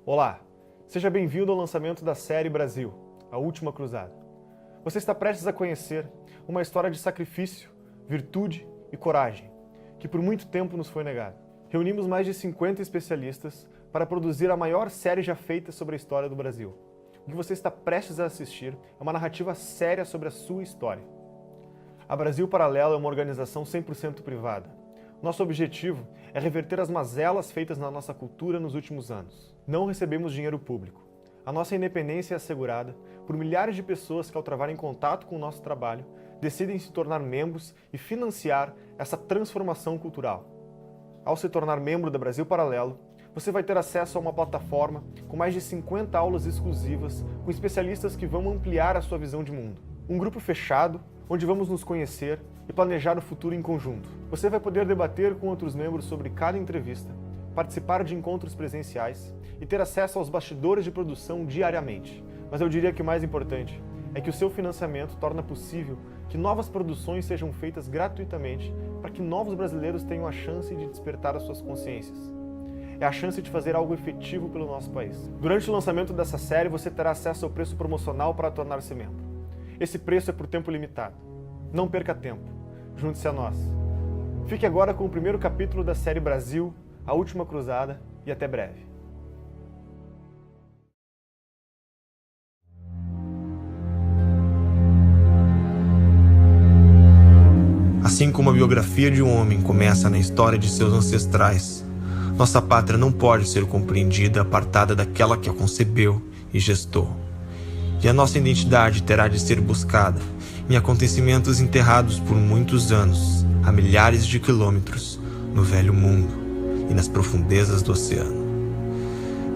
Olá, seja bem-vindo ao lançamento da série Brasil, A Última Cruzada. Você está prestes a conhecer uma história de sacrifício, virtude e coragem, que por muito tempo nos foi negada. Reunimos mais de 50 especialistas para produzir a maior série já feita sobre a história do Brasil. O que você está prestes a assistir é uma narrativa séria sobre a sua história. A Brasil Paralelo é uma organização 100% privada. Nosso objetivo é reverter as mazelas feitas na nossa cultura nos últimos anos. Não recebemos dinheiro público. A nossa independência é assegurada por milhares de pessoas que, ao travarem contato com o nosso trabalho, decidem se tornar membros e financiar essa transformação cultural. Ao se tornar membro da Brasil Paralelo, você vai ter acesso a uma plataforma com mais de 50 aulas exclusivas com especialistas que vão ampliar a sua visão de mundo. Um grupo fechado, onde vamos nos conhecer e planejar o futuro em conjunto. Você vai poder debater com outros membros sobre cada entrevista, participar de encontros presenciais e ter acesso aos bastidores de produção diariamente. Mas eu diria que o mais importante é que o seu financiamento torna possível que novas produções sejam feitas gratuitamente para que novos brasileiros tenham a chance de despertar as suas consciências. É a chance de fazer algo efetivo pelo nosso país. Durante o lançamento dessa série, você terá acesso ao preço promocional para tornar-se membro. Esse preço é por tempo limitado. Não perca tempo. Junte-se a nós. Fique agora com o primeiro capítulo da série Brasil, A Última Cruzada, e até breve. Assim como a biografia de um homem começa na história de seus ancestrais, nossa pátria não pode ser compreendida apartada daquela que a concebeu e gestou. E a nossa identidade terá de ser buscada em acontecimentos enterrados por muitos anos, a milhares de quilômetros, no velho mundo e nas profundezas do oceano.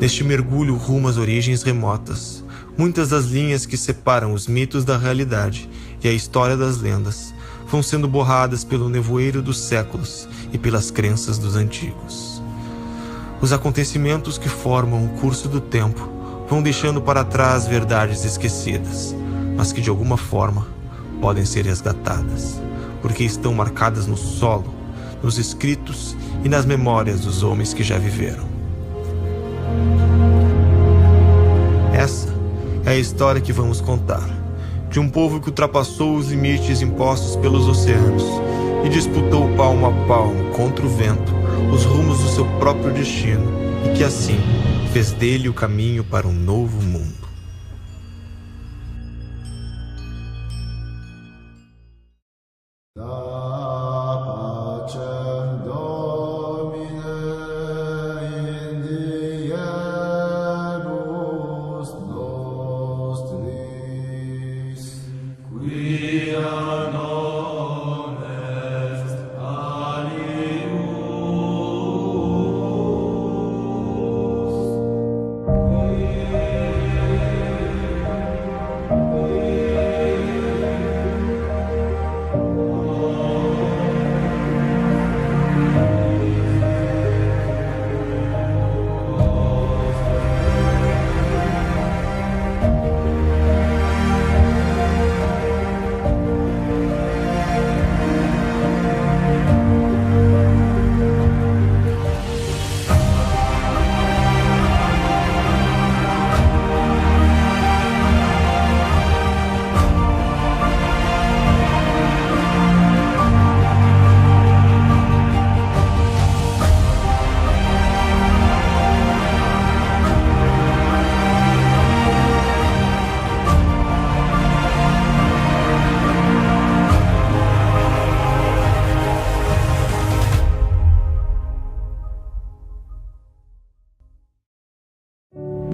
Neste mergulho rumo às origens remotas, muitas das linhas que separam os mitos da realidade e a história das lendas vão sendo borradas pelo nevoeiro dos séculos e pelas crenças dos antigos. Os acontecimentos que formam o curso do tempo vão deixando para trás verdades esquecidas, mas que de alguma forma podem ser resgatadas, porque estão marcadas no solo, nos escritos e nas memórias dos homens que já viveram. Essa é a história que vamos contar, de um povo que ultrapassou os limites impostos pelos oceanos e disputou palmo a palmo contra o vento os rumos do seu próprio destino e que assim fez dele o caminho para um novo mundo.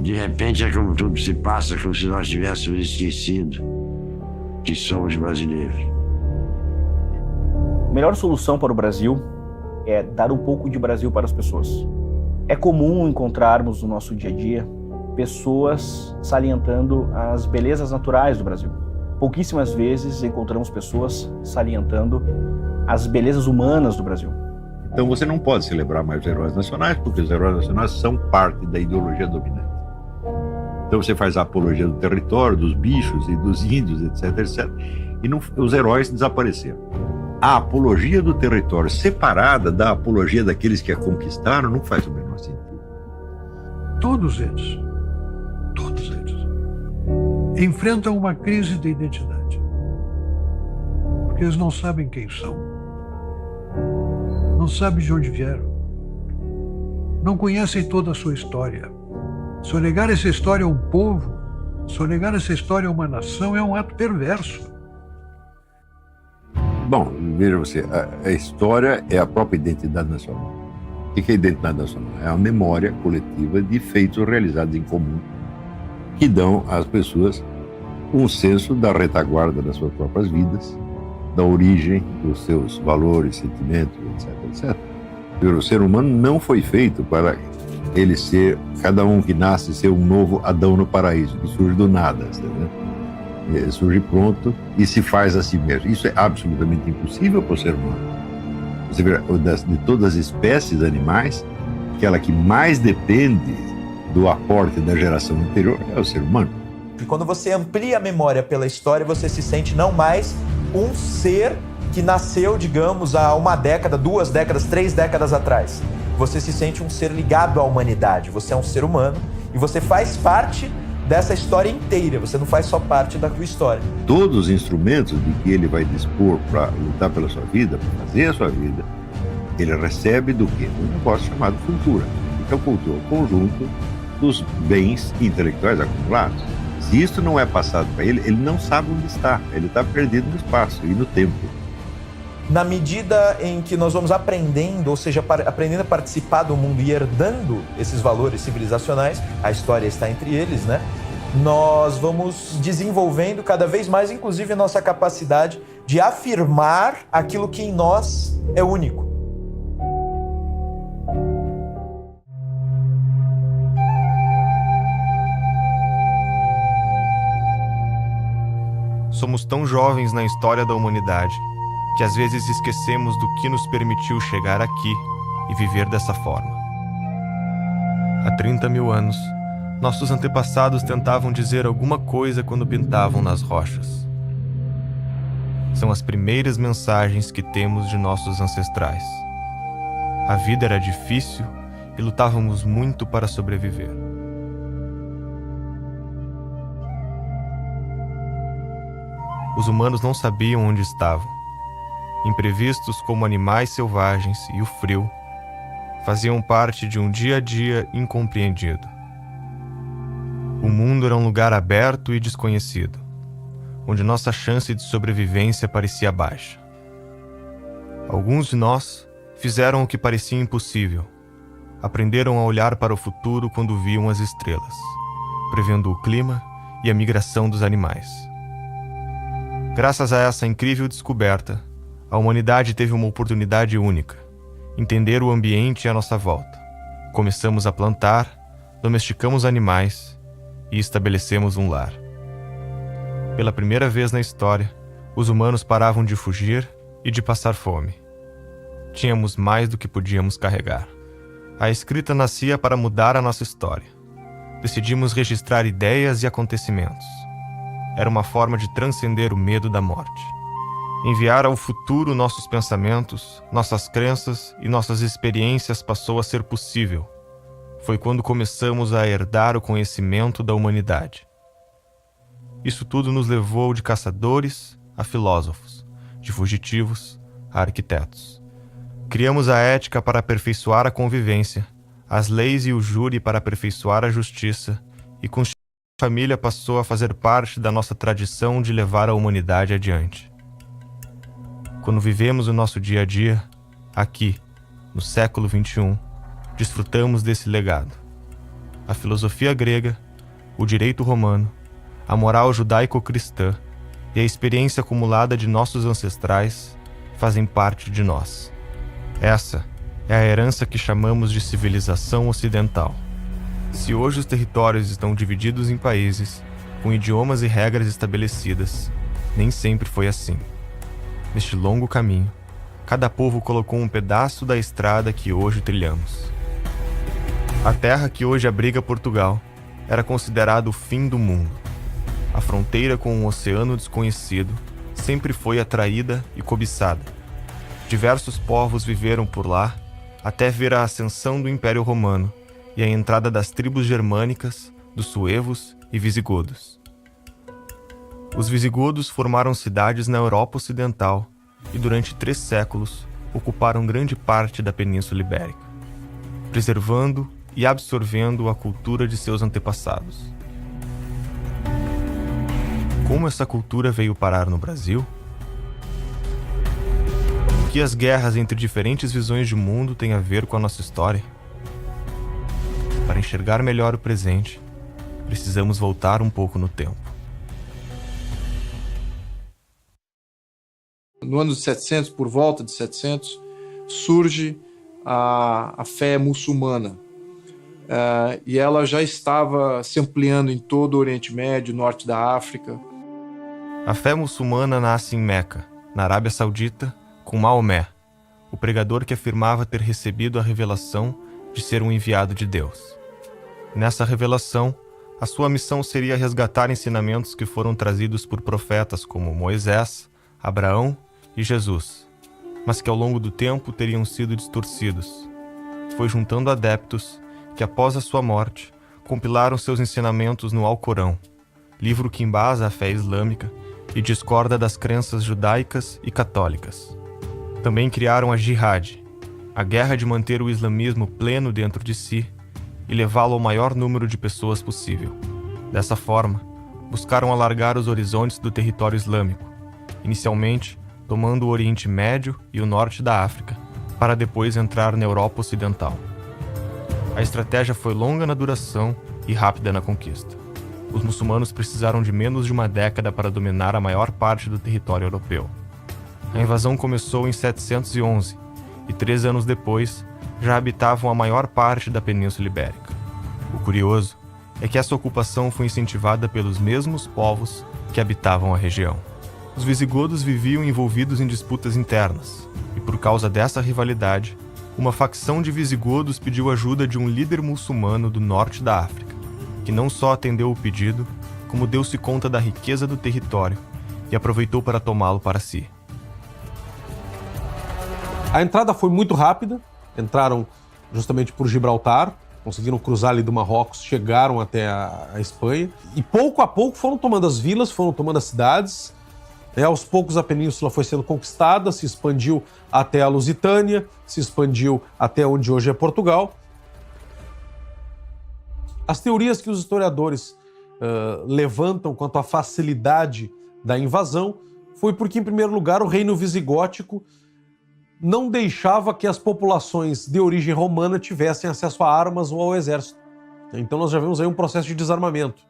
De repente é como tudo se passa, como se nós tivéssemos esquecido que somos brasileiros. A melhor solução para o Brasil é dar um pouco de Brasil para as pessoas. É comum encontrarmos no nosso dia a dia pessoas salientando as belezas naturais do Brasil. Pouquíssimas vezes encontramos pessoas salientando as belezas humanas do Brasil. Então você não pode celebrar mais os heróis nacionais, porque os heróis nacionais são parte da ideologia dominante. Então você faz a apologia do território, dos bichos e dos índios, etc, etc. E não, os heróis desapareceram. A apologia do território separada da apologia daqueles que a conquistaram não faz o menor sentido. todos eles, enfrentam uma crise de identidade. Porque eles não sabem quem são, não sabem de onde vieram, não conhecem toda a sua história. Sonegar essa história a um povo, sonegar essa história a uma nação é um ato perverso. Bom, veja você, a história é a própria identidade nacional. O que é identidade nacional? É a memória coletiva de feitos realizados em comum que dão às pessoas um senso da retaguarda das suas próprias vidas, da origem dos seus valores, sentimentos, etc. O ser humano não foi feito para ele ser, cada um que nasce, ser um novo Adão no paraíso, que surge do nada, né? Surge pronto e se faz a si mesmo. Isso é absolutamente impossível para o ser humano. Você vê, de todas as espécies animais, aquela que mais depende do aporte da geração anterior é o ser humano. E quando você amplia a memória pela história, você se sente não mais um ser que nasceu, digamos, há 1 década, 2 décadas, 3 décadas atrás. Você se sente um ser ligado à humanidade. Você é um ser humano e você faz parte dessa história inteira. Você não faz só parte da tua história. Todos os instrumentos de que ele vai dispor para lutar pela sua vida, para fazer a sua vida, ele recebe do quê? Um negócio chamado cultura. Então, cultura é o conjunto dos bens intelectuais acumulados. Se isso não é passado para ele, ele não sabe onde está. Ele está perdido no espaço e no tempo. Na medida em que nós vamos aprendendo, ou seja, aprendendo a participar do mundo e herdando esses valores civilizacionais, a história está entre eles, né? Nós vamos desenvolvendo cada vez mais, inclusive, a nossa capacidade de afirmar aquilo que em nós é único. Somos tão jovens na história da humanidade que às vezes esquecemos do que nos permitiu chegar aqui e viver dessa forma. Há 30 mil anos, nossos antepassados tentavam dizer alguma coisa quando pintavam nas rochas. São as primeiras mensagens que temos de nossos ancestrais. A vida era difícil e lutávamos muito para sobreviver. Os humanos não sabiam onde estavam. Imprevistos como animais selvagens e o frio faziam parte de um dia a dia incompreendido. O mundo era um lugar aberto e desconhecido, onde nossa chance de sobrevivência parecia baixa. Alguns de nós fizeram o que parecia impossível. Aprenderam a olhar para o futuro quando viam as estrelas, prevendo o clima e a migração dos animais. Graças a essa incrível descoberta, a humanidade teve uma oportunidade única: entender o ambiente à nossa volta. Começamos a plantar, domesticamos animais e estabelecemos um lar. Pela primeira vez na história, os humanos paravam de fugir e de passar fome. Tínhamos mais do que podíamos carregar. A escrita nascia para mudar a nossa história. Decidimos registrar ideias e acontecimentos. Era uma forma de transcender o medo da morte. Enviar ao futuro nossos pensamentos, nossas crenças e nossas experiências passou a ser possível. Foi quando começamos a herdar o conhecimento da humanidade. Isso tudo nos levou de caçadores a filósofos, de fugitivos a arquitetos. Criamos a ética para aperfeiçoar a convivência, as leis e o júri para aperfeiçoar a justiça, e com a família passou a fazer parte da nossa tradição de levar a humanidade adiante. Quando vivemos o nosso dia a dia, aqui, no século XXI, desfrutamos desse legado. A filosofia grega, o direito romano, a moral judaico-cristã e a experiência acumulada de nossos ancestrais fazem parte de nós. Essa é a herança que chamamos de civilização ocidental. Se hoje os territórios estão divididos em países, com idiomas e regras estabelecidas, nem sempre foi assim. Neste longo caminho, cada povo colocou um pedaço da estrada que hoje trilhamos. A terra que hoje abriga Portugal era considerada o fim do mundo. A fronteira com um oceano desconhecido sempre foi atraída e cobiçada. Diversos povos viveram por lá até ver a ascensão do Império Romano e a entrada das tribos germânicas, dos suevos e visigodos. Os visigodos formaram cidades na Europa Ocidental e durante 3 séculos ocuparam grande parte da Península Ibérica, preservando e absorvendo a cultura de seus antepassados. Como essa cultura veio parar no Brasil? O que as guerras entre diferentes visões de mundo têm a ver com a nossa história? Para enxergar melhor o presente, precisamos voltar um pouco no tempo. No ano de 700, por volta de 700, surge a fé muçulmana. E ela já estava se ampliando em todo o Oriente Médio, norte da África. A fé muçulmana nasce em Meca, na Arábia Saudita, com Maomé, o pregador que afirmava ter recebido a revelação de ser um enviado de Deus. Nessa revelação, a sua missão seria resgatar ensinamentos que foram trazidos por profetas como Moisés, Abraão e Jesus, mas que ao longo do tempo teriam sido distorcidos. Foi juntando adeptos que, após a sua morte, compilaram seus ensinamentos no Alcorão, livro que embasa a fé islâmica e discorda das crenças judaicas e católicas. Também criaram a Jihad, a guerra de manter o islamismo pleno dentro de si e levá-lo ao maior número de pessoas possível. Dessa forma, buscaram alargar os horizontes do território islâmico, inicialmente tomando o Oriente Médio e o norte da África, para depois entrar na Europa Ocidental. A estratégia foi longa na duração e rápida na conquista. Os muçulmanos precisaram de menos de uma década para dominar a maior parte do território europeu. A invasão começou em 711 e 3 anos depois já habitavam a maior parte da Península Ibérica. O curioso é que essa ocupação foi incentivada pelos mesmos povos que habitavam a região. Os visigodos viviam envolvidos em disputas internas e, por causa dessa rivalidade, uma facção de visigodos pediu ajuda de um líder muçulmano do norte da África, que não só atendeu o pedido, como deu-se conta da riqueza do território e aproveitou para tomá-lo para si. A entrada foi muito rápida, entraram justamente por Gibraltar, conseguiram cruzar ali do Marrocos, chegaram até a Espanha e pouco a pouco foram tomando as vilas, foram tomando as cidades. Aos poucos a península foi sendo conquistada, se expandiu até a Lusitânia, se expandiu até onde hoje é Portugal. As teorias que os historiadores levantam quanto à facilidade da invasão foi porque, em primeiro lugar, o reino visigótico não deixava que as populações de origem romana tivessem acesso a armas ou ao exército. Então nós já vemos aí um processo de desarmamento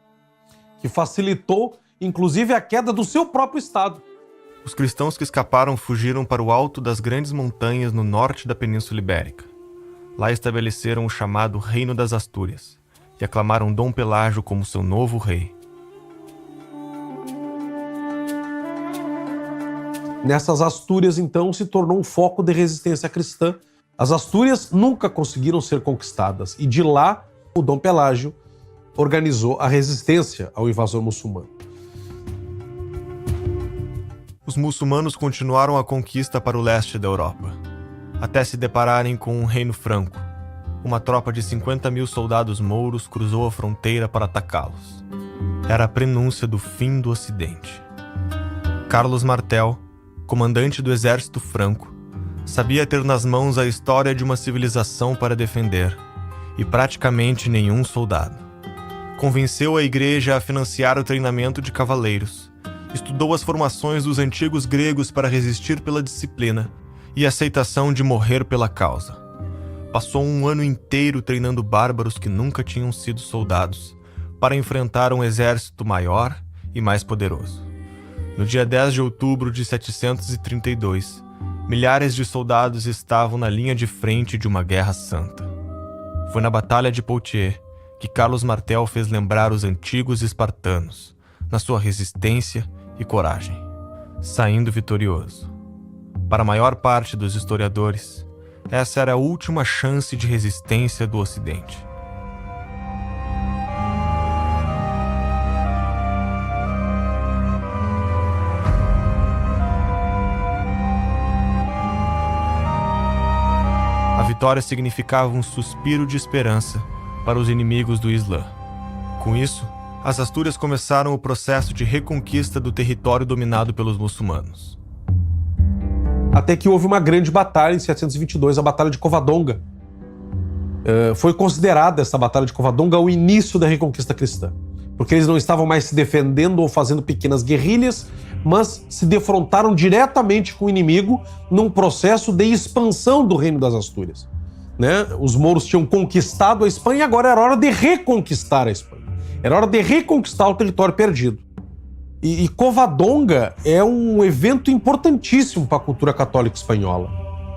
que facilitou, inclusive, a queda do seu próprio Estado. Os cristãos que escaparam fugiram para o alto das grandes montanhas no norte da Península Ibérica. Lá estabeleceram o chamado Reino das Astúrias e aclamaram Dom Pelágio como seu novo rei. Nessas Astúrias, então, se tornou um foco de resistência cristã. As Astúrias nunca conseguiram ser conquistadas e de lá o Dom Pelágio organizou a resistência ao invasor muçulmano. Os muçulmanos continuaram a conquista para o leste da Europa, até se depararem com um reino franco. Uma tropa de 50.000 soldados mouros cruzou a fronteira para atacá-los. Era a prenúncia do fim do Ocidente. Carlos Martel, comandante do exército franco, sabia ter nas mãos a história de uma civilização para defender, e praticamente nenhum soldado. Convenceu a igreja a financiar o treinamento de cavaleiros, estudou as formações dos antigos gregos para resistir pela disciplina e a aceitação de morrer pela causa. Passou um ano inteiro treinando bárbaros que nunca tinham sido soldados para enfrentar um exército maior e mais poderoso. No dia 10 de outubro de 732, milhares de soldados estavam na linha de frente de uma guerra santa. Foi na Batalha de Poitiers que Carlos Martel fez lembrar os antigos espartanos, na sua resistência e coragem, saindo vitorioso. Para a maior parte dos historiadores, essa era a última chance de resistência do Ocidente. A vitória significava um suspiro de esperança para os inimigos do Islã. Com isso, as Astúrias começaram o processo de reconquista do território dominado pelos muçulmanos. Até que houve uma grande batalha em 722, a Batalha de Covadonga. Foi considerada essa Batalha de Covadonga o início da reconquista cristã, porque eles não estavam mais se defendendo ou fazendo pequenas guerrilhas, mas se defrontaram diretamente com o inimigo num processo de expansão do reino das Astúrias. Né? Os mouros tinham conquistado a Espanha e agora era hora de reconquistar a Espanha. Era hora de reconquistar o território perdido. E Covadonga é um evento importantíssimo para a cultura católica espanhola.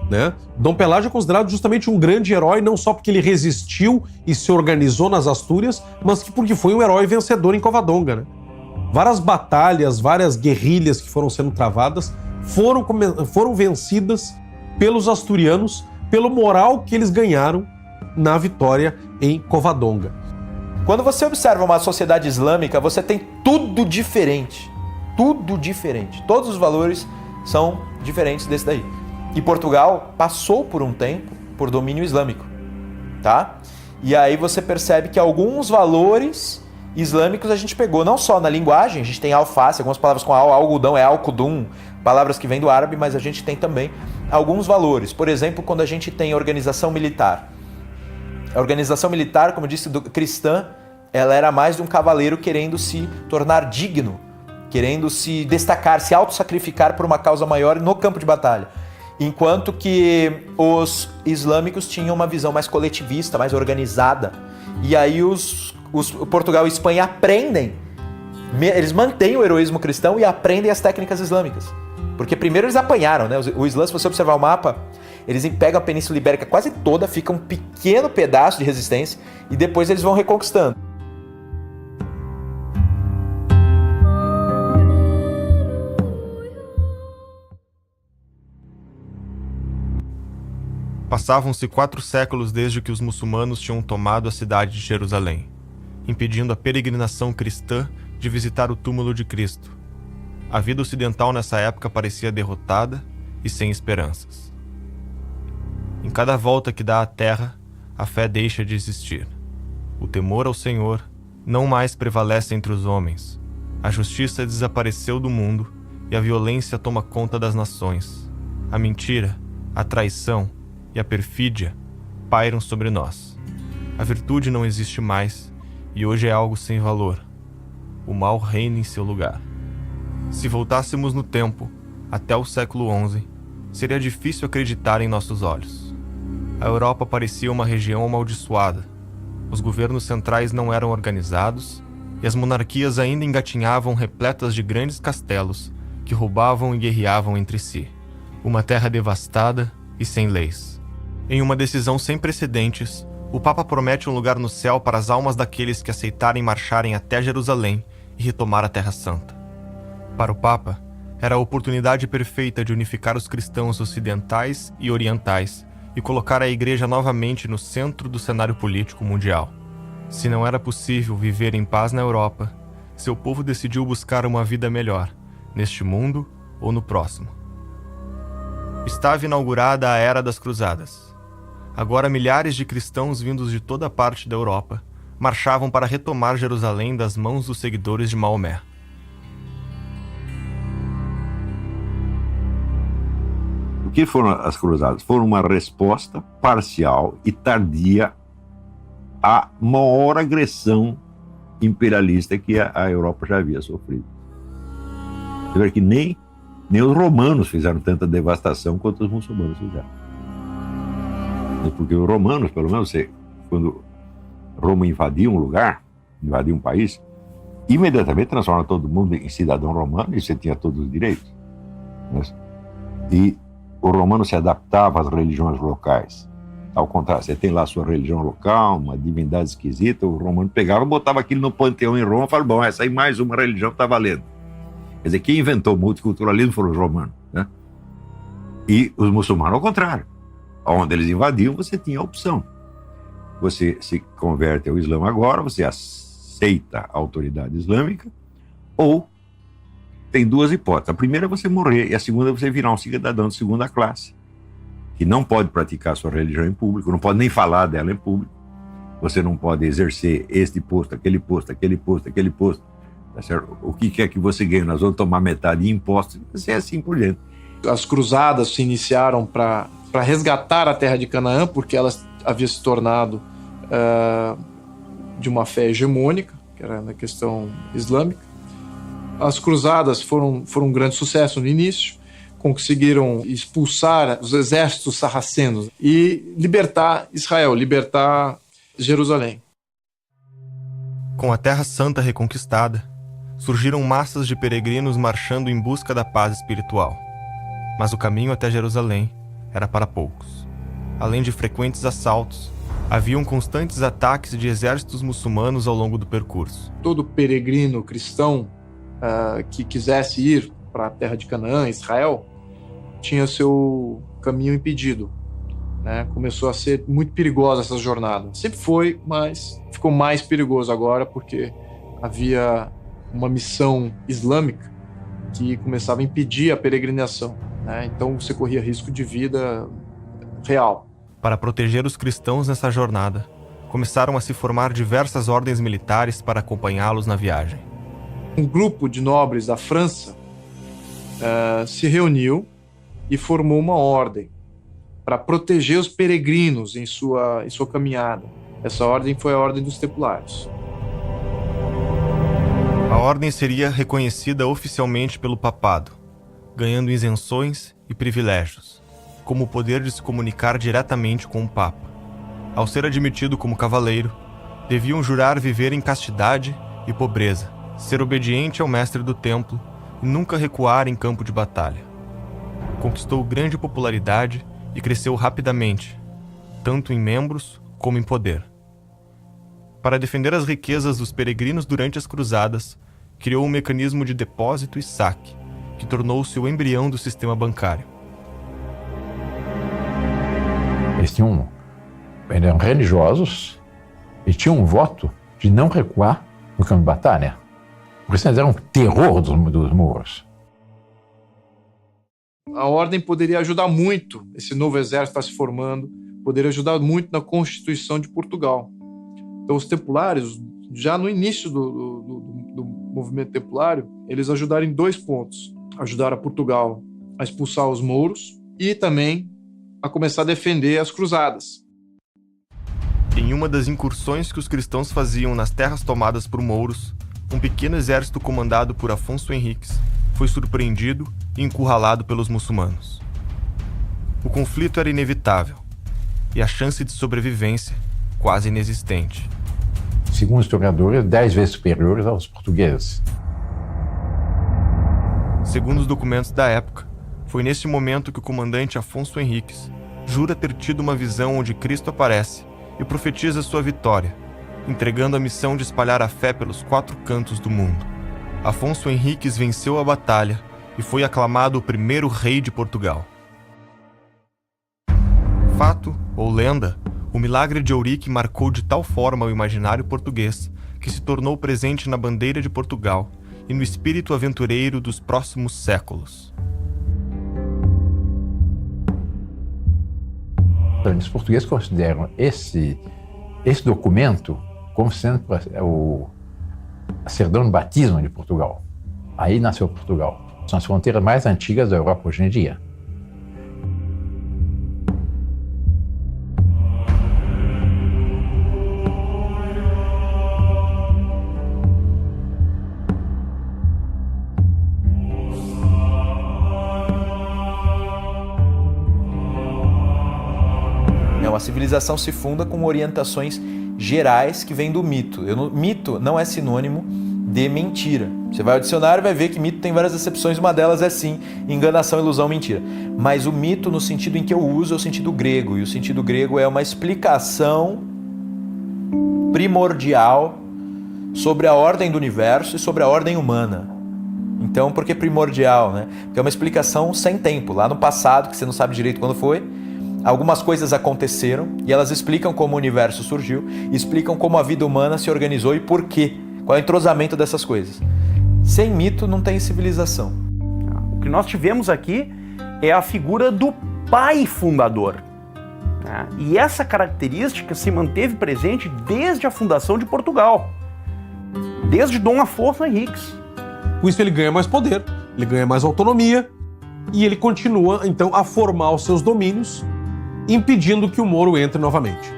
Né? Dom Pelágio é considerado justamente um grande herói, não só porque ele resistiu e se organizou nas Astúrias, mas porque foi um herói vencedor em Covadonga. Né? Várias batalhas, várias guerrilhas que foram sendo travadas foram vencidas pelos asturianos, pelo moral que eles ganharam na vitória em Covadonga. Quando você observa uma sociedade islâmica, você tem tudo diferente. Tudo diferente. Todos os valores são diferentes desse daí. E Portugal passou por um tempo por domínio islâmico, tá? E aí você percebe que alguns valores islâmicos a gente pegou, não só na linguagem, a gente tem alface, algumas palavras com algodão é alcudum, palavras que vêm do árabe, mas a gente tem também alguns valores. Por exemplo, quando a gente tem organização militar. A organização militar, como eu disse, cristã, ela era mais de um cavaleiro querendo se tornar digno, querendo se destacar, se autossacrificar por uma causa maior no campo de batalha. Enquanto que os islâmicos tinham uma visão mais coletivista, mais organizada. E aí os Portugal e Espanha aprendem, eles mantêm o heroísmo cristão e aprendem as técnicas islâmicas. Porque primeiro eles apanharam, né? O Islã, se você observar o mapa, eles pegam a Península Ibérica quase toda, fica um pequeno pedaço de resistência e depois eles vão reconquistando. Passavam-se 4 séculos desde que os muçulmanos tinham tomado a cidade de Jerusalém, impedindo a peregrinação cristã de visitar o túmulo de Cristo. A vida ocidental nessa época parecia derrotada e sem esperanças. Em cada volta que dá à terra, a fé deixa de existir. O temor ao Senhor não mais prevalece entre os homens. A justiça desapareceu do mundo e a violência toma conta das nações. A mentira, a traição e a perfídia pairam sobre nós. A virtude não existe mais e hoje é algo sem valor. O mal reina em seu lugar. Se voltássemos no tempo, até o século XI, seria difícil acreditar em nossos olhos. A Europa parecia uma região amaldiçoada. Os governos centrais não eram organizados e as monarquias ainda engatinhavam repletas de grandes castelos que roubavam e guerreavam entre si. Uma terra devastada e sem leis. Em uma decisão sem precedentes, o Papa promete um lugar no céu para as almas daqueles que aceitarem marcharem até Jerusalém e retomar a Terra Santa. Para o Papa, era a oportunidade perfeita de unificar os cristãos ocidentais e orientais e colocar a Igreja novamente no centro do cenário político mundial. Se não era possível viver em paz na Europa, seu povo decidiu buscar uma vida melhor, neste mundo ou no próximo. Estava inaugurada a Era das Cruzadas. Agora milhares de cristãos vindos de toda parte da Europa marchavam para retomar Jerusalém das mãos dos seguidores de Maomé. O que foram as cruzadas? Foram uma resposta parcial e tardia à maior agressão imperialista que a Europa já havia sofrido. Você vê que nem os romanos fizeram tanta devastação quanto os muçulmanos fizeram. Porque os romanos, pelo menos, quando Roma invadia um lugar, invadia um país, imediatamente transforma todo mundo em cidadão romano e você tinha todos os direitos. E o romano se adaptava às religiões locais. Ao contrário, você tem lá a sua religião local, uma divindade esquisita, o romano pegava, botava aquilo no panteão em Roma e falava, bom, essa aí mais uma religião está valendo. Quer dizer, quem inventou o multiculturalismo foram os romanos, né? E os muçulmanos, ao contrário. Onde eles invadiam, você tinha a opção. Você se converte ao Islã agora, você aceita a autoridade islâmica, ou tem 2 hipóteses. A primeira é você morrer, e a segunda é você virar um cidadão de segunda classe, que não pode praticar sua religião em público, não pode nem falar dela em público, você não pode exercer este posto, aquele posto, aquele posto, aquele posto. Tá certo? O que é que você ganha? Nós vamos tomar metade de impostos, e assim por diante. As cruzadas se iniciaram para resgatar a terra de Canaã, porque ela havia se tornado de uma fé hegemônica, que era na questão islâmica. As cruzadas foram um grande sucesso no início, conseguiram expulsar os exércitos sarracenos e libertar Israel, libertar Jerusalém. Com a Terra Santa reconquistada, surgiram massas de peregrinos marchando em busca da paz espiritual. Mas o caminho até Jerusalém era para poucos. Além de frequentes assaltos, haviam constantes ataques de exércitos muçulmanos ao longo do percurso. Todo peregrino cristão que quisesse ir para a terra de Canaã, Israel, tinha seu caminho impedido. Né? Começou a ser muito perigosa essa jornada. Sempre foi, mas ficou mais perigoso agora porque havia uma missão islâmica que começava a impedir a peregrinação. Né? Então você corria risco de vida real. Para proteger os cristãos nessa jornada, começaram a se formar diversas ordens militares para acompanhá-los na viagem. Um grupo de nobres da França se reuniu e formou uma ordem para proteger os peregrinos em sua caminhada. Essa ordem foi a Ordem dos Templários. A ordem seria reconhecida oficialmente pelo papado, ganhando isenções e privilégios, como o poder de se comunicar diretamente com o Papa. Ao ser admitido como cavaleiro, deviam jurar viver em castidade e pobreza, ser obediente ao mestre do templo e nunca recuar em campo de batalha. Conquistou grande popularidade e cresceu rapidamente, tanto em membros como em poder. Para defender as riquezas dos peregrinos durante as cruzadas, criou um mecanismo de depósito e saque, que tornou-se o embrião do sistema bancário. Eles eram religiosos e tinham um voto de não recuar no campo de batalha. Porque eles eram um terror dos mouros. A ordem poderia ajudar muito, esse novo exército está se formando, poderia ajudar muito na Constituição de Portugal. Então os templários, já no início do movimento templário, eles ajudaram em 2 pontos. Ajudaram a Portugal a expulsar os mouros e também a começar a defender as cruzadas. Em uma das incursões que os cristãos faziam nas terras tomadas por mouros, um pequeno exército comandado por Afonso Henriques foi surpreendido e encurralado pelos muçulmanos. O conflito era inevitável e a chance de sobrevivência quase inexistente. Segundo os historiadores, 10 vezes superiores aos portugueses. Segundo os documentos da época, foi nesse momento que o comandante Afonso Henriques jura ter tido uma visão onde Cristo aparece e profetiza sua vitória, entregando a missão de espalhar a fé pelos 4 cantos do mundo. Afonso Henriques venceu a batalha e foi aclamado o primeiro rei de Portugal. Fato ou lenda, o milagre de Ourique marcou de tal forma o imaginário português que se tornou presente na bandeira de Portugal e no espírito aventureiro dos próximos séculos. Os portugueses consideram esse documento como sendo a certidão de batismo de Portugal. Aí nasceu Portugal. São as fronteiras mais antigas da Europa hoje em dia. A civilização se funda com orientações gerais que vêm do mito. Mito não é sinônimo de mentira. Você vai ao dicionário e vai ver que mito tem várias acepções, uma delas é sim, enganação, ilusão, mentira. Mas o mito, no sentido em que eu uso, é o sentido grego, e o sentido grego é uma explicação primordial sobre a ordem do universo e sobre a ordem humana. Então, por que primordial, né? Porque é uma explicação sem tempo, lá no passado, que você não sabe direito quando foi. Algumas coisas aconteceram e elas explicam como o universo surgiu, explicam como a vida humana se organizou e por quê, qual é o entrosamento dessas coisas. Sem mito não tem civilização. O que nós tivemos aqui é a figura do pai fundador. né? E essa característica se manteve presente desde a fundação de Portugal, desde Dom Afonso Henriques. Com isso ele ganha mais poder, ele ganha mais autonomia e ele continua, então, a formar os seus domínios, impedindo que o Moro entre novamente.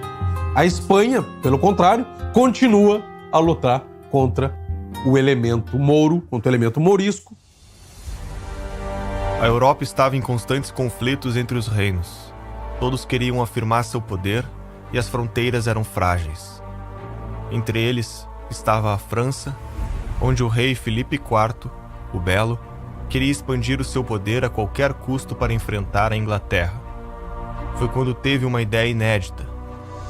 A Espanha, pelo contrário, continua a lutar contra o elemento Mouro, contra o elemento mourisco. A Europa estava em constantes conflitos entre os reinos. Todos queriam afirmar seu poder e as fronteiras eram frágeis. Entre eles estava a França, onde o rei Filipe IV, o Belo, queria expandir o seu poder a qualquer custo para enfrentar a Inglaterra. Foi quando teve uma ideia inédita: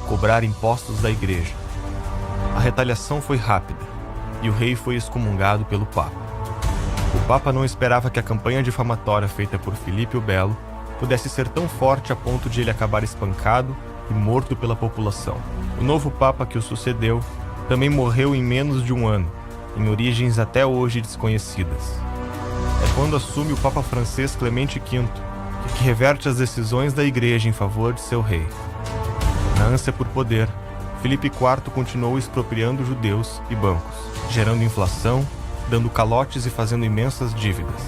cobrar impostos da igreja. A retaliação foi rápida e o rei foi excomungado pelo Papa. O Papa não esperava que a campanha difamatória feita por Filipe o Belo pudesse ser tão forte a ponto de ele acabar espancado e morto pela população. O novo Papa que o sucedeu também morreu em menos de um ano, em origens até hoje desconhecidas. É quando assume o Papa francês Clemente V que reverte as decisões da Igreja em favor de seu rei. Na ânsia por poder, Filipe IV continuou expropriando judeus e bancos, gerando inflação, dando calotes e fazendo imensas dívidas.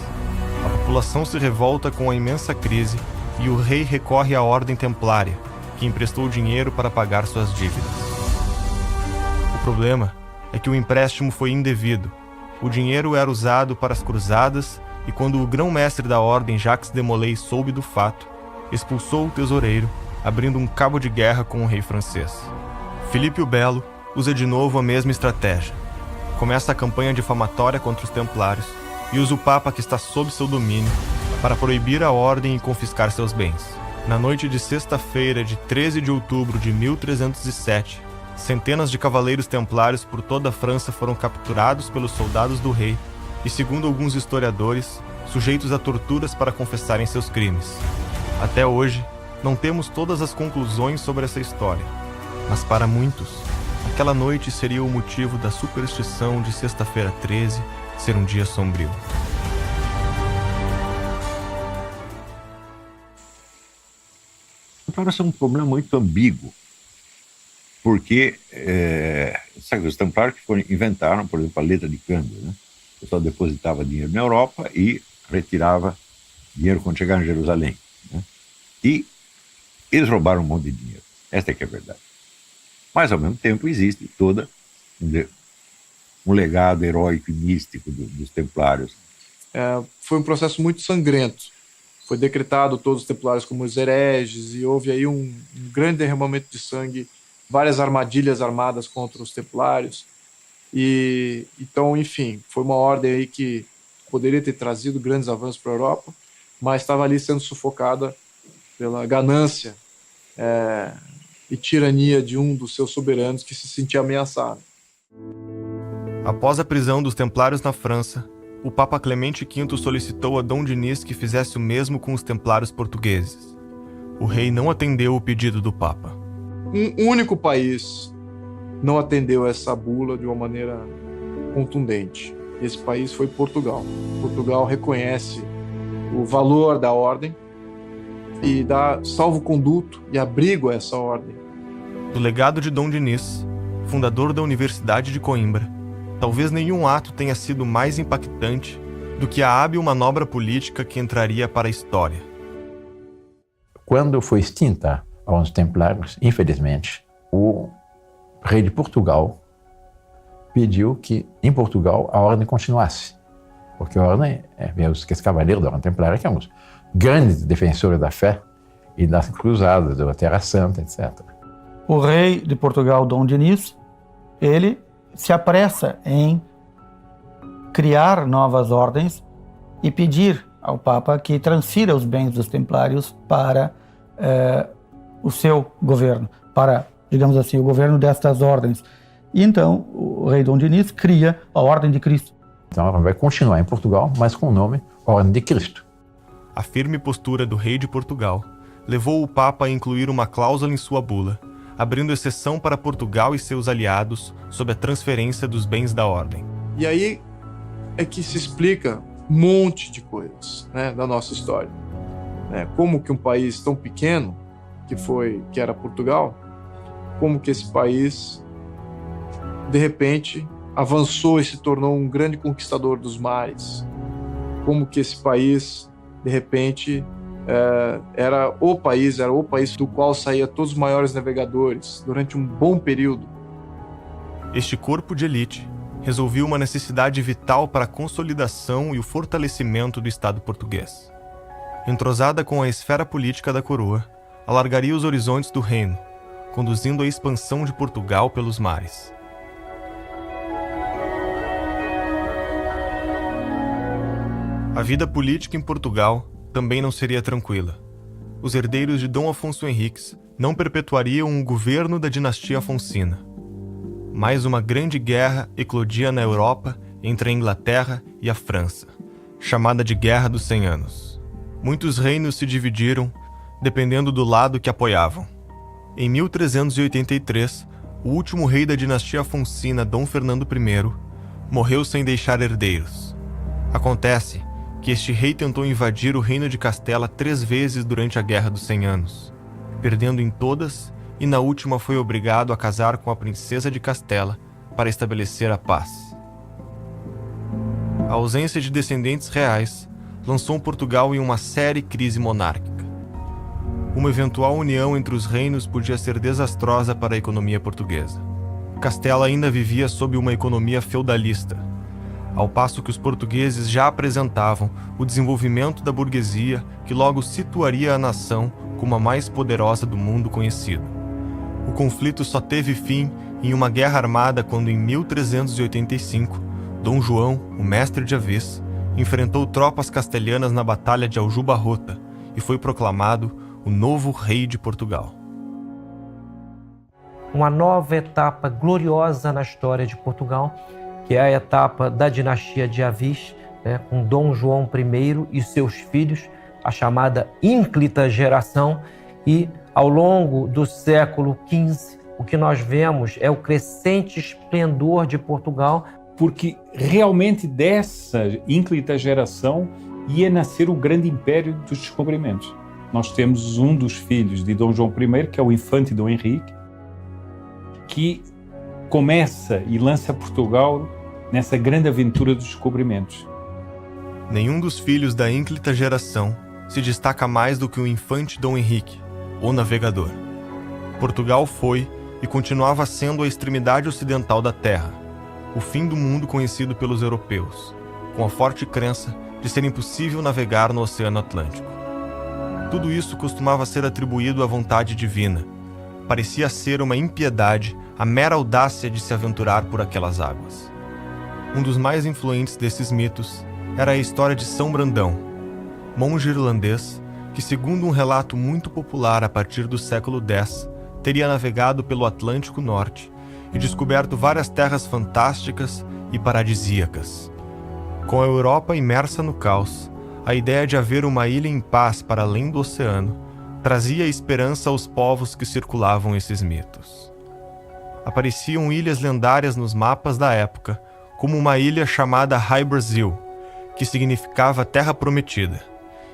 A população se revolta com a imensa crise e o rei recorre à Ordem Templária, que emprestou dinheiro para pagar suas dívidas. O problema é que o empréstimo foi indevido. O dinheiro era usado para as cruzadas e quando o grão-mestre da Ordem, Jacques de Molay, soube do fato, expulsou o tesoureiro, abrindo um cabo de guerra com o rei francês. Filipe o Belo usa de novo a mesma estratégia. Começa a campanha difamatória contra os templários e usa o Papa que está sob seu domínio para proibir a ordem e confiscar seus bens. Na noite de sexta-feira de 13 de outubro de 1307, centenas de cavaleiros templários por toda a França foram capturados pelos soldados do rei e, segundo alguns historiadores, sujeitos a torturas para confessarem seus crimes. Até hoje, não temos todas as conclusões sobre essa história, mas para muitos, aquela noite seria o motivo da superstição de sexta-feira 13 ser um dia sombrio. Então, esse é um problema muito ambíguo, porque os templários que inventaram, por exemplo, a letra de câmbio, né? O pessoal depositava dinheiro na Europa e retirava dinheiro quando chegava em Jerusalém, né? E eles roubaram um monte de dinheiro. Esta é que é a verdade. Mas, ao mesmo tempo, existe todo um legado heróico e místico dos templários. Foi um processo muito sangrento. Foi decretado todos os templários como os hereges e houve aí um grande derramamento de sangue, várias armadilhas armadas contra os templários. E então, enfim, foi uma ordem aí que poderia ter trazido grandes avanços para a Europa, mas estava ali sendo sufocada pela ganância e tirania de um dos seus soberanos que se sentia ameaçado. Após a prisão dos templários na França, o Papa Clemente V solicitou a Dom Dinis que fizesse o mesmo com os templários portugueses. O rei não atendeu o pedido do Papa. Um único país não atendeu essa bula de uma maneira contundente. Esse país foi Portugal. Portugal reconhece o valor da ordem e dá salvo-conduto e abrigo a essa ordem. Do legado de Dom Dinis, fundador da Universidade de Coimbra, talvez nenhum ato tenha sido mais impactante do que a hábil manobra política que entraria para a história. Quando foi extinta a Ordem dos Templários, infelizmente, o rei de Portugal pediu que, em Portugal, a ordem continuasse. Porque a ordem, os cavaleiros da Ordem Templária, que eram os grandes defensores da fé e das cruzadas, da Terra Santa, etc. O rei de Portugal, Dom Dinis, ele se apressa em criar novas ordens e pedir ao Papa que transfira os bens dos templários para o seu governo, para, digamos assim, o governo destas ordens. E então o rei Dom Dinis cria a Ordem de Cristo. Então ela vai continuar em Portugal, mas com o nome Ordem de Cristo. A firme postura do rei de Portugal levou o Papa a incluir uma cláusula em sua bula, abrindo exceção para Portugal e seus aliados sob a transferência dos bens da ordem. E aí é que se explica um monte de coisas, né, da nossa história. Como que um país tão pequeno que era Portugal, como que esse país, de repente, avançou e se tornou um grande conquistador dos mares. Como que esse país, de repente, era o país do qual saía todos os maiores navegadores durante um bom período. Este corpo de elite resolveu uma necessidade vital para a consolidação e o fortalecimento do Estado português. Entrosada com a esfera política da coroa, alargaria os horizontes do reino, conduzindo à expansão de Portugal pelos mares. A vida política em Portugal também não seria tranquila. Os herdeiros de Dom Afonso Henriques não perpetuariam o governo da dinastia Afonsina. Mais uma grande guerra eclodia na Europa entre a Inglaterra e a França, chamada de Guerra dos 100 Anos. Muitos reinos se dividiram, dependendo do lado que apoiavam. Em 1383, o último rei da dinastia Afonsina, Dom Fernando I, morreu sem deixar herdeiros. Acontece que este rei tentou invadir o reino de Castela 3 vezes durante a Guerra dos 100 Anos, perdendo em todas, e na última foi obrigado a casar com a princesa de Castela para estabelecer a paz. A ausência de descendentes reais lançou Portugal em uma séria crise monárquica. Uma eventual união entre os reinos podia ser desastrosa para a economia portuguesa. Castela ainda vivia sob uma economia feudalista, ao passo que os portugueses já apresentavam o desenvolvimento da burguesia que logo situaria a nação como a mais poderosa do mundo conhecido. O conflito só teve fim em uma guerra armada quando, em 1385, Dom João, o mestre de Avis, enfrentou tropas castelhanas na Batalha de Aljubarrota e foi proclamado o novo rei de Portugal. Uma nova etapa gloriosa na história de Portugal, que é a etapa da dinastia de Avis, com Dom João I e seus filhos, a chamada ínclita geração, e ao longo do século XV, o que nós vemos é o crescente esplendor de Portugal. Porque realmente dessa ínclita geração ia nascer o grande império dos descobrimentos. Nós temos um dos filhos de Dom João I, que é o infante Dom Henrique, que começa e lança Portugal nessa grande aventura dos descobrimentos. Nenhum dos filhos da ínclita geração se destaca mais do que o infante Dom Henrique, o navegador. Portugal foi e continuava sendo a extremidade ocidental da terra, o fim do mundo conhecido pelos europeus, com a forte crença de ser impossível navegar no Oceano Atlântico. Tudo isso costumava ser atribuído à vontade divina. Parecia ser uma impiedade a mera audácia de se aventurar por aquelas águas. Um dos mais influentes desses mitos era a história de São Brandão, monge irlandês que, segundo um relato muito popular a partir do século X, teria navegado pelo Atlântico Norte e descoberto várias terras fantásticas e paradisíacas. Com a Europa imersa no caos, a ideia de haver uma ilha em paz para além do oceano trazia esperança aos povos que circulavam esses mitos. Apareciam ilhas lendárias nos mapas da época, como uma ilha chamada High Brasil, que significava Terra Prometida,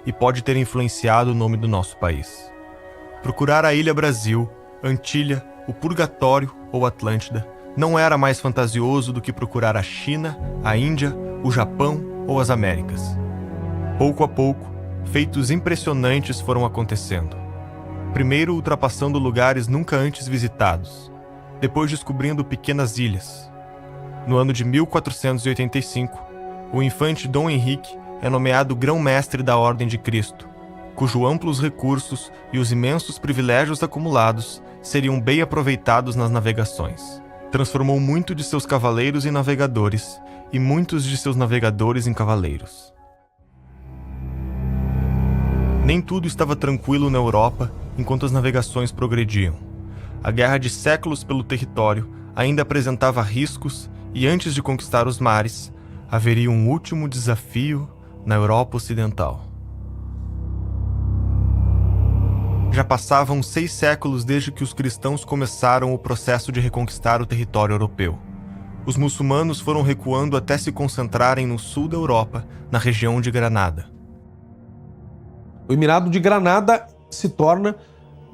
e pode ter influenciado o nome do nosso país. Procurar a Ilha Brasil, Antilha, o Purgatório ou Atlântida não era mais fantasioso do que procurar a China, a Índia, o Japão ou as Américas. Pouco a pouco, feitos impressionantes foram acontecendo. Primeiro ultrapassando lugares nunca antes visitados, depois descobrindo pequenas ilhas. No ano de 1485, o infante Dom Henrique é nomeado grão-mestre da Ordem de Cristo, cujos amplos recursos e os imensos privilégios acumulados seriam bem aproveitados nas navegações. Transformou muito de seus cavaleiros em navegadores e muitos de seus navegadores em cavaleiros. Nem tudo estava tranquilo na Europa enquanto as navegações progrediam. A guerra de séculos pelo território ainda apresentava riscos e, antes de conquistar os mares, haveria um último desafio na Europa Ocidental. Já passavam 6 séculos desde que os cristãos começaram o processo de reconquistar o território europeu. Os muçulmanos foram recuando até se concentrarem no sul da Europa, na região de Granada. O Emirado de Granada se torna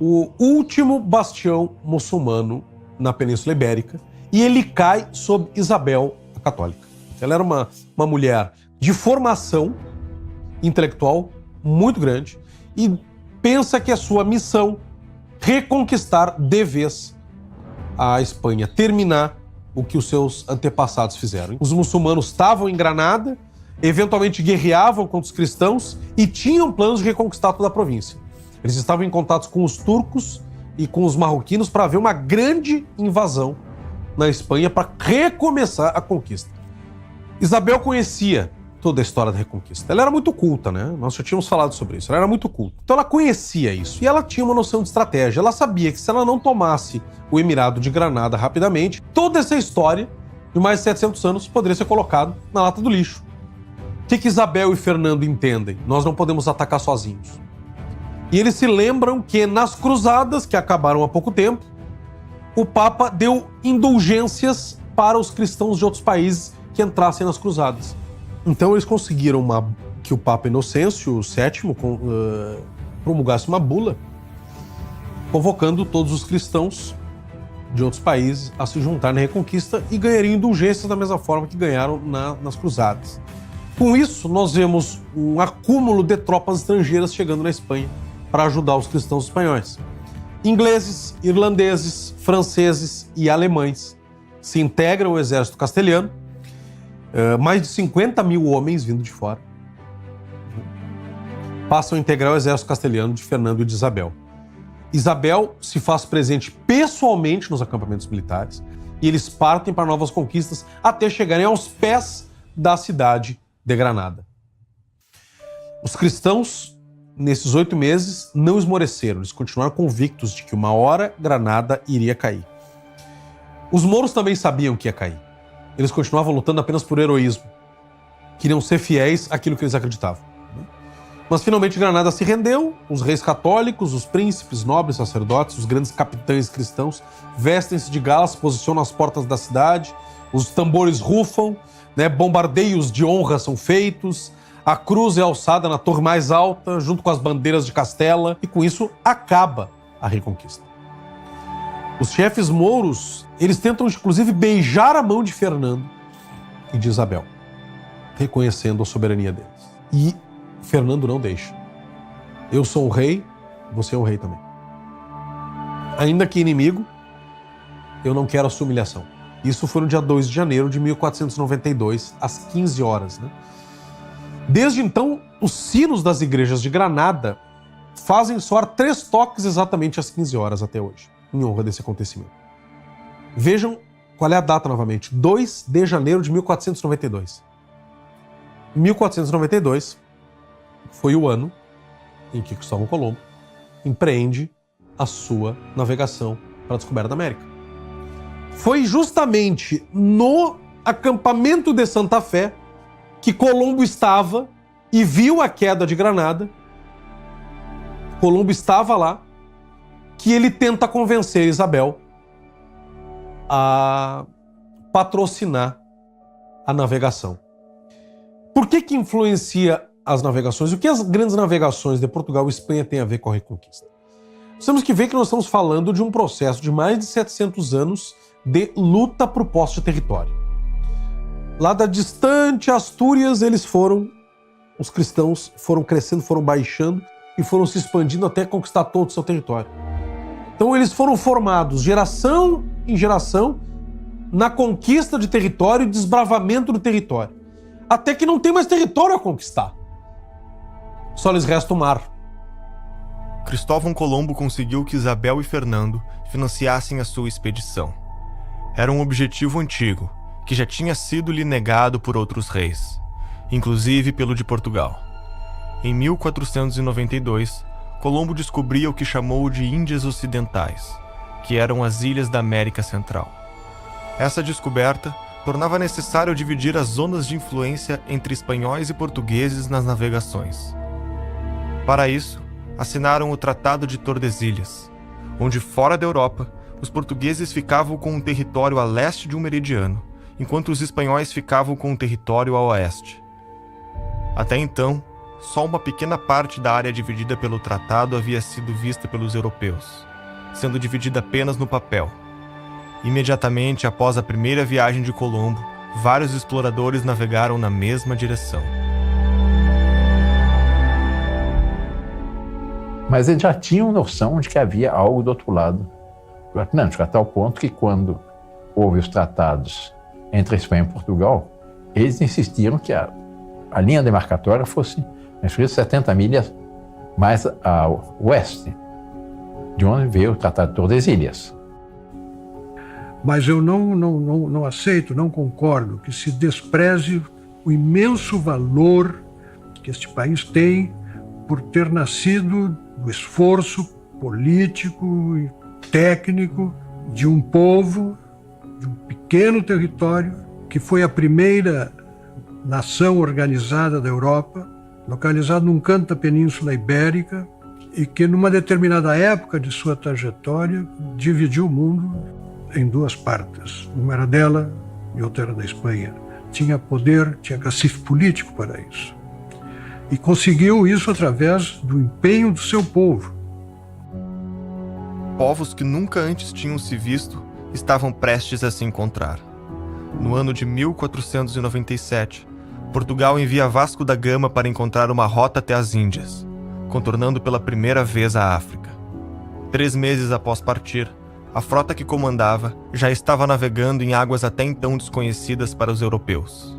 o último bastião muçulmano na Península Ibérica, e ele cai sob Isabel a Católica. Ela era uma mulher de formação intelectual muito grande e pensa que a sua missão reconquistar de vez a Espanha, terminar o que os seus antepassados fizeram. Os muçulmanos estavam em Granada, eventualmente guerreavam contra os cristãos e tinham planos de reconquistar toda a província. Eles estavam em contato com os turcos e com os marroquinos para haver uma grande invasão na Espanha para recomeçar a conquista. Isabel conhecia toda a história da Reconquista. Ela era muito culta, né? Nós já tínhamos falado sobre isso. Ela era muito culta. Então ela conhecia isso e ela tinha uma noção de estratégia. Ela sabia que se ela não tomasse o Emirado de Granada rapidamente, toda essa história de mais de 700 anos poderia ser colocada na lata do lixo. O que Isabel e Fernando entendem? Nós não podemos atacar sozinhos. E eles se lembram que nas cruzadas, que acabaram há pouco tempo, o Papa deu indulgências para os cristãos de outros países que entrassem nas cruzadas. Então eles conseguiram que o Papa Inocêncio VII promulgasse uma bula convocando todos os cristãos de outros países a se juntar na Reconquista e ganhariam indulgências da mesma forma que ganharam nas cruzadas. Com isso, nós vemos um acúmulo de tropas estrangeiras chegando na Espanha para ajudar os cristãos espanhóis. Ingleses, irlandeses, franceses e alemães se integram ao exército castelhano. Mais de 50 mil homens vindo de fora passam a integrar o exército castelhano de Fernando e de Isabel. Isabel se faz presente pessoalmente nos acampamentos militares e eles partem para novas conquistas até chegarem aos pés da cidade de Granada. Os cristãos, nesses 8 meses, não esmoreceram, eles continuaram convictos de que uma hora Granada iria cair. Os mouros também sabiam que ia cair. Eles continuavam lutando apenas por heroísmo. Queriam ser fiéis àquilo que eles acreditavam. Mas finalmente Granada se rendeu, os reis católicos, os príncipes, nobres, sacerdotes, os grandes capitães cristãos vestem-se de galas, se posicionam às portas da cidade, os tambores rufam, bombardeios de honra são feitos, a cruz é alçada na torre mais alta, junto com as bandeiras de Castela, e com isso acaba a Reconquista. Os chefes mouros, eles tentam inclusive beijar a mão de Fernando e de Isabel, reconhecendo a soberania deles. E Fernando não deixa. Eu sou um rei, você é um rei também. Ainda que inimigo, eu não quero a sua humilhação. Isso foi no dia 2 de janeiro de 1492, às 15 horas. Desde então, os sinos das igrejas de Granada fazem soar 3 toques exatamente às 15 horas até hoje, em honra desse acontecimento. Vejam qual é a data novamente, 2 de janeiro de 1492. 1492 foi o ano em que Cristóvão Colombo empreende a sua navegação para a descoberta da América. Foi justamente no acampamento de Santa Fé que Colombo estava e viu a queda de Granada. Colombo estava lá, que ele tenta convencer Isabel a patrocinar a navegação. Por que influencia as navegações? O que as grandes navegações de Portugal e Espanha têm a ver com a Reconquista? Nós temos que ver que nós estamos falando de um processo de mais de 700 anos de luta por posse de território. Lá da distante Astúrias, os cristãos foram crescendo, foram baixando e foram se expandindo até conquistar todo o seu território. Então eles foram formados geração em geração na conquista de território e desbravamento do território. Até que não tem mais território a conquistar. Só lhes resta o mar. Cristóvão Colombo conseguiu que Isabel e Fernando financiassem a sua expedição. Era um objetivo antigo, que já tinha sido lhe negado por outros reis, inclusive pelo de Portugal. Em 1492, Colombo descobria o que chamou de Índias Ocidentais, que eram as ilhas da América Central. Essa descoberta tornava necessário dividir as zonas de influência entre espanhóis e portugueses nas navegações. Para isso, assinaram o Tratado de Tordesilhas, onde fora da Europa, os portugueses ficavam com um território a leste de um meridiano, enquanto os espanhóis ficavam com um território a oeste. Até então, só uma pequena parte da área dividida pelo tratado havia sido vista pelos europeus, sendo dividida apenas no papel. Imediatamente após a primeira viagem de Colombo, vários exploradores navegaram na mesma direção. Mas eles já tinham noção de que havia algo do outro lado do Atlântico, a tal ponto que quando houve os tratados entre a Espanha e Portugal, eles insistiram que a linha demarcatória fosse 70 milhas mais ao oeste, de onde veio o Tratado de Tordesilhas. Mas eu não aceito, não concordo que se despreze o imenso valor que este país tem por ter nascido do esforço político e técnico de um povo, de um pequeno território, que foi a primeira nação organizada da Europa, localizado num canto da Península Ibérica, e que numa determinada época de sua trajetória dividiu o mundo em duas partes. Uma era dela e outra era da Espanha. Tinha poder, tinha cacife político para isso. E conseguiu isso através do empenho do seu povo. Povos que nunca antes tinham se visto estavam prestes a se encontrar. No ano de 1497, Portugal envia Vasco da Gama para encontrar uma rota até as Índias, contornando pela primeira vez a África. 3 meses após partir, a frota que comandava já estava navegando em águas até então desconhecidas para os europeus.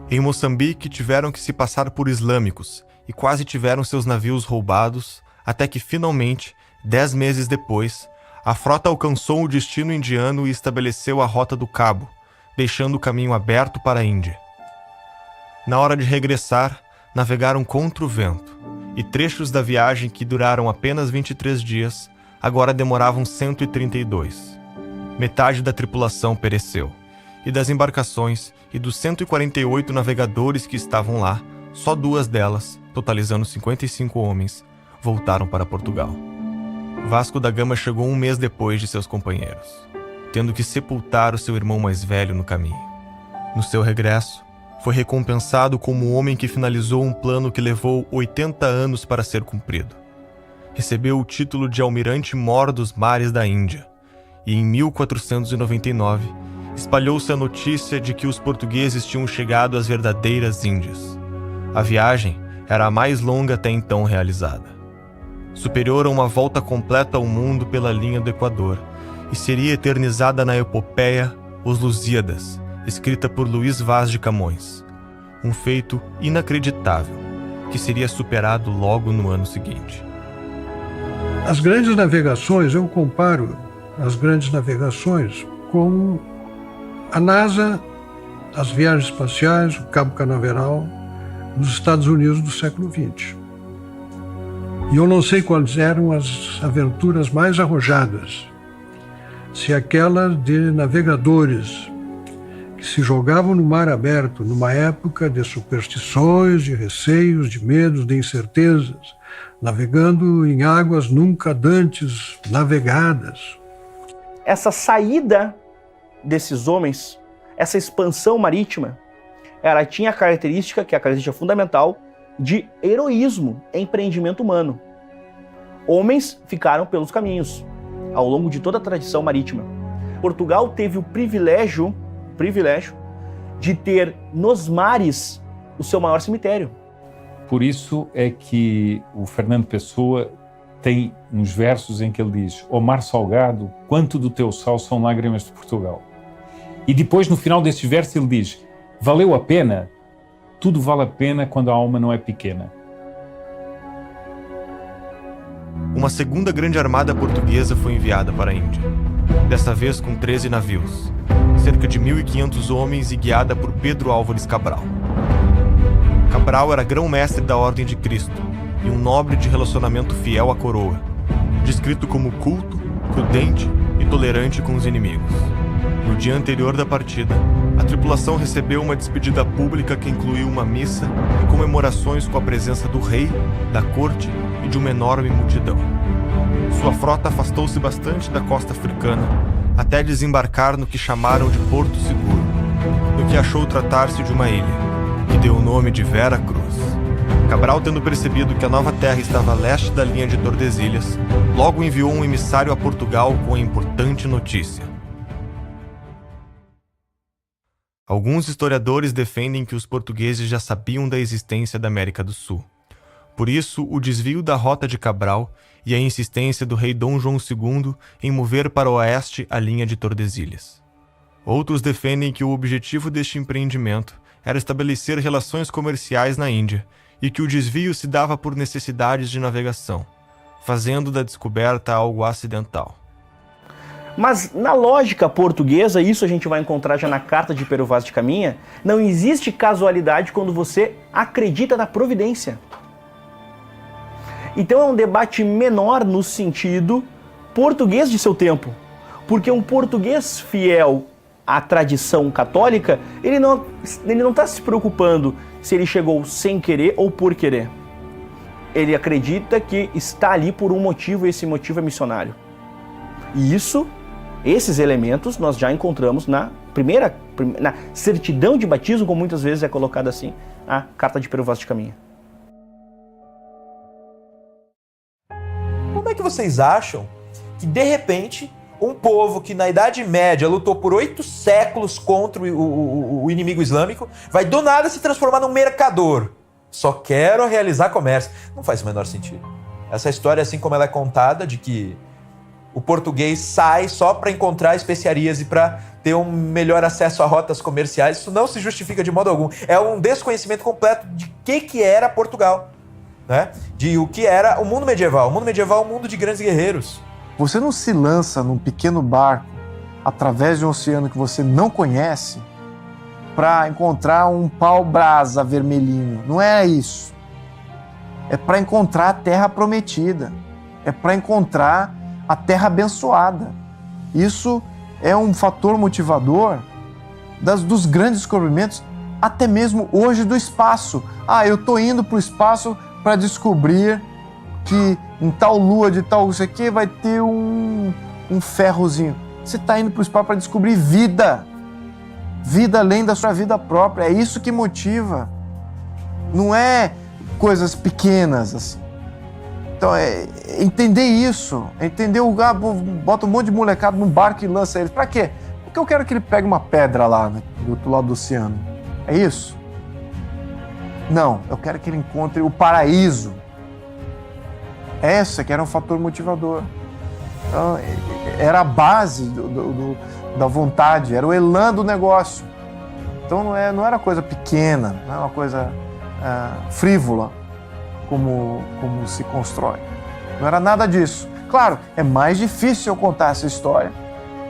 Em Moçambique, tiveram que se passar por islâmicos e quase tiveram seus navios roubados, até que finalmente, 10 meses depois, a frota alcançou o destino indiano e estabeleceu a Rota do Cabo, deixando o caminho aberto para a Índia. Na hora de regressar, navegaram contra o vento, e trechos da viagem que duraram apenas 23 dias, agora demoravam 132. Metade da tripulação pereceu, e das embarcações e dos 148 navegadores que estavam lá, só 2 delas, totalizando 55 homens, voltaram para Portugal. Vasco da Gama chegou 1 mês depois de seus companheiros, tendo que sepultar o seu irmão mais velho no caminho. No seu regresso, foi recompensado como o homem que finalizou um plano que levou 80 anos para ser cumprido. Recebeu o título de Almirante-Mor dos Mares da Índia, e em 1499 espalhou-se a notícia de que os portugueses tinham chegado às verdadeiras Índias. A viagem era a mais longa até então realizada, superior a uma volta completa ao mundo pela linha do Equador, e seria eternizada na epopeia Os Lusíadas, escrita por Luís Vaz de Camões. Um feito inacreditável, que seria superado logo no ano seguinte. As grandes navegações, eu comparo as grandes navegações com a NASA, as viagens espaciais, o Cabo Canaveral, nos Estados Unidos do século XX. E eu não sei quais eram as aventuras mais arrojadas. Se aquela de navegadores que se jogavam no mar aberto numa época de superstições, de receios, de medos, de incertezas, navegando em águas nunca dantes navegadas. Essa saída desses homens, essa expansão marítima, ela tinha a característica, que é a característica fundamental, de heroísmo, empreendimento humano. Homens ficaram pelos caminhos, ao longo de toda a tradição marítima. Portugal teve o privilégio de ter nos mares o seu maior cemitério. Por isso é que o Fernando Pessoa tem uns versos em que ele diz: ó mar salgado, quanto do teu sal são lágrimas de Portugal. E depois, no final desses versos, ele diz: valeu a pena? Tudo vale a pena quando a alma não é pequena. Uma segunda grande armada portuguesa foi enviada para a Índia, desta vez com 13 navios, cerca de 1.500 homens e guiada por Pedro Álvares Cabral. Cabral era grão-mestre da Ordem de Cristo e um nobre de relacionamento fiel à coroa, descrito como culto, prudente e tolerante com os inimigos. No dia anterior da partida, a tripulação recebeu uma despedida pública que incluiu uma missa e comemorações com a presença do rei, da corte e de uma enorme multidão. Sua frota afastou-se bastante da costa africana, até desembarcar no que chamaram de Porto Seguro, no que achou tratar-se de uma ilha, que deu o nome de Vera Cruz. Cabral, tendo percebido que a nova terra estava a leste da linha de Tordesilhas, logo enviou um emissário a Portugal com a importante notícia. Alguns historiadores defendem que os portugueses já sabiam da existência da América do Sul. Por isso, o desvio da rota de Cabral e a insistência do rei Dom João II em mover para o oeste a linha de Tordesilhas. Outros defendem que o objetivo deste empreendimento era estabelecer relações comerciais na Índia e que o desvio se dava por necessidades de navegação, fazendo da descoberta algo acidental. Mas na lógica portuguesa, isso a gente vai encontrar já na Carta de Pero Vaz de Caminha, não existe casualidade quando você acredita na providência. Então é um debate menor no sentido português de seu tempo, porque um português fiel à tradição católica, ele não está se preocupando se ele chegou sem querer ou por querer. Ele acredita que está ali por um motivo e esse motivo é missionário. E esses elementos nós já encontramos na certidão de batismo, como muitas vezes é colocada assim, a Carta de Pero Vaz de Caminha. Como é que vocês acham que, de repente, um povo que na Idade Média lutou por 8 séculos contra o inimigo islâmico vai do nada se transformar num mercador? Só quero realizar comércio. Não faz o menor sentido. Essa história, assim como ela é contada, de que o português sai só para encontrar especiarias e para ter um melhor acesso a rotas comerciais, isso não se justifica de modo algum. É um desconhecimento completo de que era Portugal, né? De o que era o mundo medieval. O mundo medieval é um mundo de grandes guerreiros. Você não se lança num pequeno barco através de um oceano que você não conhece para encontrar um pau-brasa vermelhinho. Não é isso. É para encontrar a terra prometida. É para encontrar a terra abençoada. Isso é um fator motivador dos grandes descobrimentos, até mesmo hoje do espaço. Eu estou indo para o espaço para descobrir que em tal lua de tal isso aqui vai ter um ferrozinho. Você está indo para o espaço para descobrir vida. Vida além da sua vida própria. É isso que motiva. Não é coisas pequenas assim. Então, entender isso, entender bota um monte de molecada num barco e lança eles. Pra quê? Porque eu quero que ele pegue uma pedra lá, né, do outro lado do oceano. É isso? Não, eu quero que ele encontre o paraíso. Essa que era um fator motivador. Então, era a base da vontade, era o elan do negócio. Então não era coisa pequena, não é uma coisa frívola. Como se constrói. Não era nada disso. Claro, é mais difícil eu contar essa história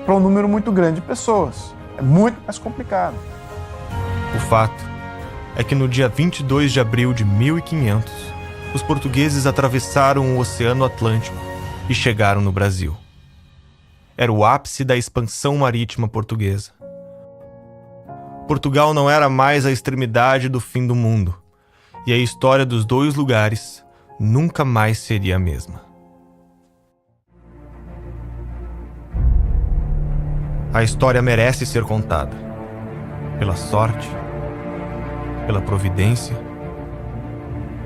para um número muito grande de pessoas. É muito mais complicado. O fato é que no dia 22 de abril de 1500, os portugueses atravessaram o Oceano Atlântico e chegaram no Brasil. Era o ápice da expansão marítima portuguesa. Portugal não era mais a extremidade do fim do mundo. E a história dos dois lugares nunca mais seria a mesma. A história merece ser contada. Pela sorte, pela providência,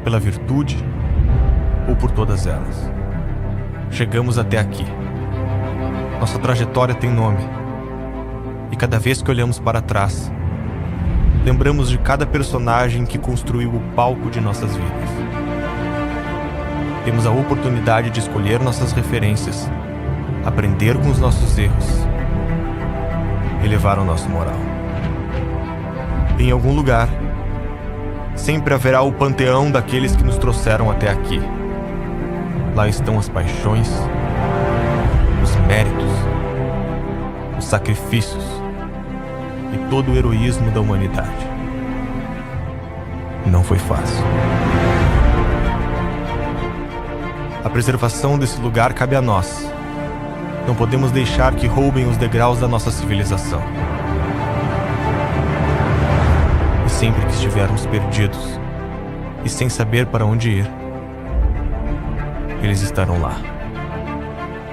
pela virtude ou por todas elas. Chegamos até aqui. Nossa trajetória tem nome. E cada vez que olhamos para trás, lembramos de cada personagem que construiu o palco de nossas vidas. Temos a oportunidade de escolher nossas referências, aprender com os nossos erros, elevar o nosso moral. Em algum lugar, sempre haverá o panteão daqueles que nos trouxeram até aqui. Lá estão as paixões, os méritos, os sacrifícios e todo o heroísmo da humanidade. Não foi fácil. A preservação desse lugar cabe a nós. Não podemos deixar que roubem os degraus da nossa civilização. E sempre que estivermos perdidos e sem saber para onde ir, eles estarão lá,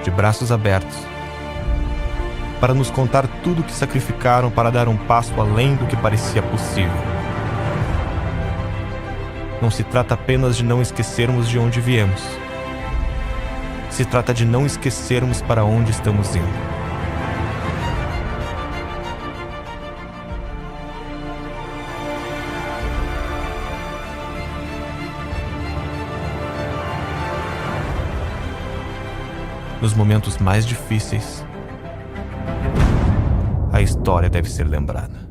de braços abertos, para nos contar tudo o que sacrificaram para dar um passo além do que parecia possível. não se trata apenas de não esquecermos de onde viemos. Se trata de não esquecermos para onde estamos indo. Nos momentos mais difíceis, a história deve ser lembrada.